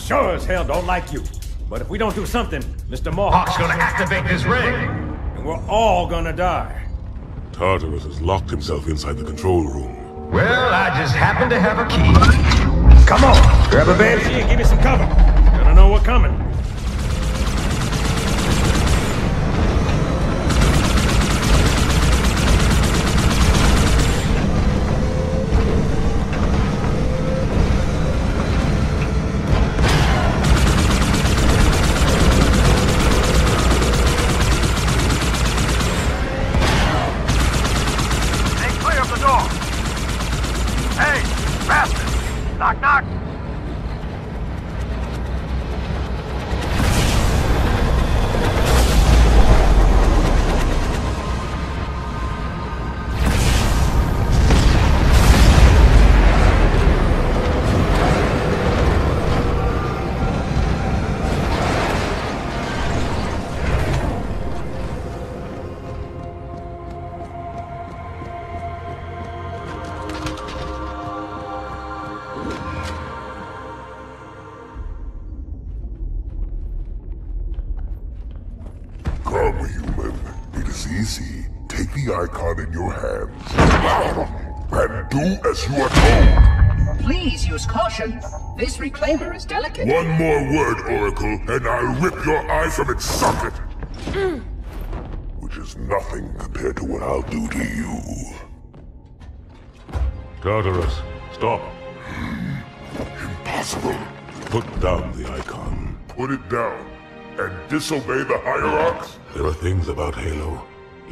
Sure as hell don't like you. But if we don't do something, Mr. Mohawk's gonna activate this ring. And we're all gonna die. Tartarus has locked himself inside the control room. Well, I just happen to have a key. Come on, grab a banshee and give me some cover. Gonna know what's coming. easy. Take the icon in your hands and do as you are told. Please use caution. This reclaimer is delicate. One more word, Oracle, and I'll rip your eye from its socket. Which is nothing compared to what I'll do to you. Tartarus, stop. Impossible. Put down the icon. Put it down and disobey the Hierarchs? There are things about Halo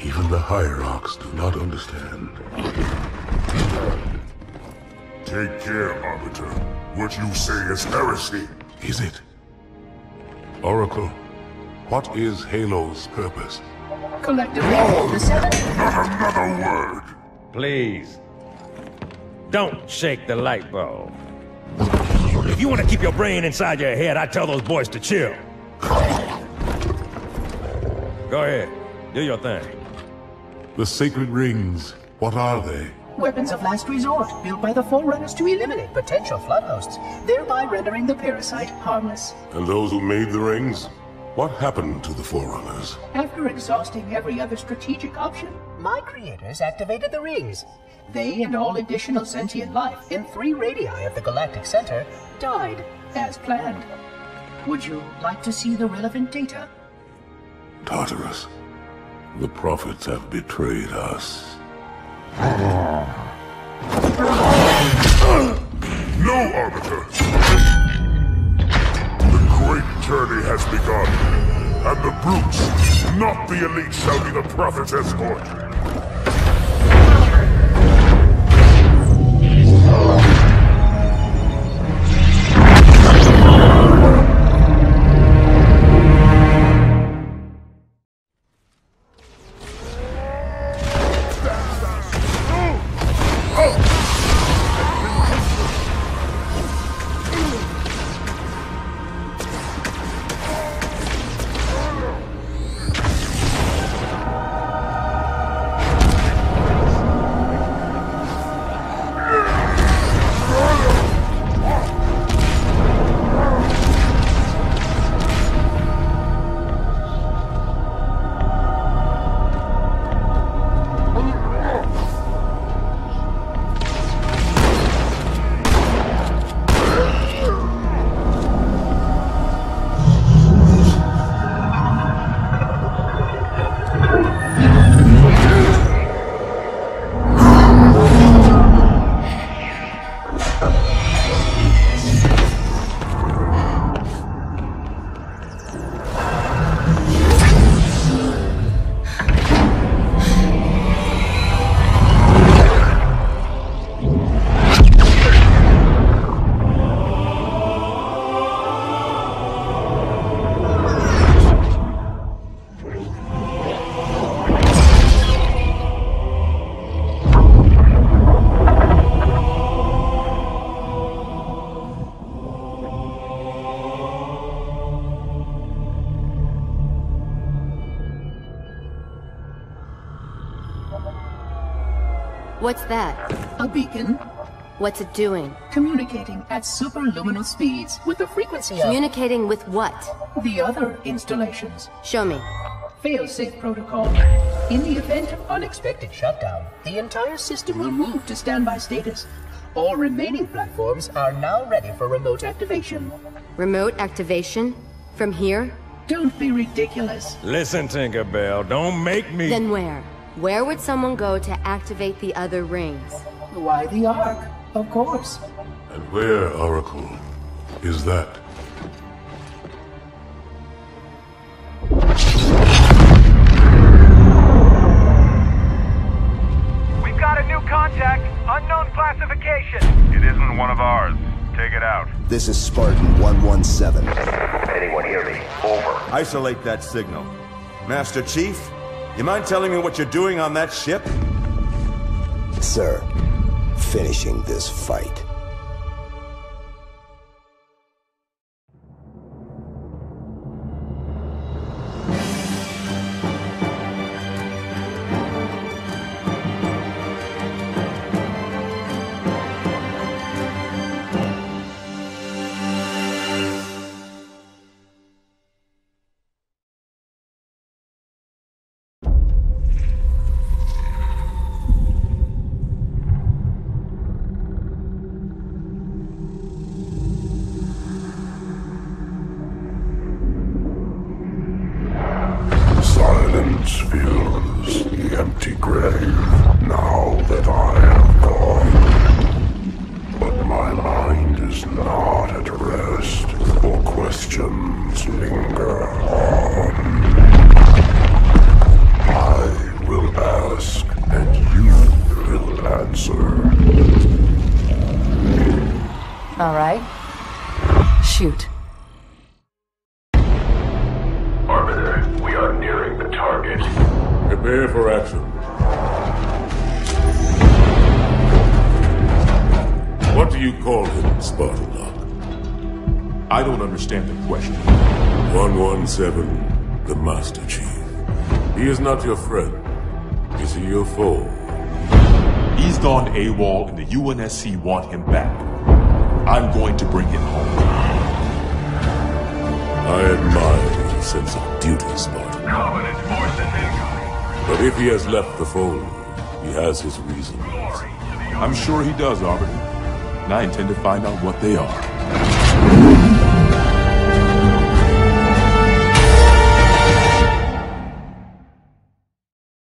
even the Hierarchs do not understand. Take care, Arbiter. What you say is heresy. Is it? Oracle, what is Halo's purpose? Collectively, the seven... Not another word! Please. Don't shake the light bulb. If you want to keep your brain inside your head, I tell those boys to chill. Go ahead. Do your thing. The sacred rings, what are they? Weapons of last resort, built by the Forerunners to eliminate potential flood hosts, thereby rendering the parasite harmless. And those who made the rings? What happened to the Forerunners? After exhausting every other strategic option, my creators activated the rings. They and all additional sentient life in 3 radii of the galactic center died, as planned. Would you like to see the relevant data? Tartarus, the prophets have betrayed us. No, Arbiter! The great journey has begun, and the brutes, not the elite, shall be the prophet's escort. What's that? A beacon. What's it doing? Communicating at superluminal speeds with the frequency of... Communicating with what? The other installations. Show me. Fail-safe protocol. In the event of unexpected shutdown, the entire system will move to standby status. All remaining platforms are now ready for remote activation. Remote activation? From here? Don't be ridiculous. Listen, Tinkerbell, don't make me... Then where? Where would someone go to activate the other rings? Why the Ark? Of course. And where, Oracle, is that? We've got a new contact. Unknown classification. It isn't one of ours. Take it out. This is Spartan 117. Anyone hear me? Over. Isolate that signal. Master Chief, you mind telling me what you're doing on that ship? Sir, finishing this fight. Prepare for action. What do you call him, Spartan Lock? I don't understand the question. 117, the Master Chief. He is not your friend. Is he your foe? He's gone AWOL and the UNSC want him back. I'm going to bring him home. I admire your sense of duty, Spartan. But if he has left the fold, he has his reasons. I'm sure he does, Arbiter. And I intend to find out what they are.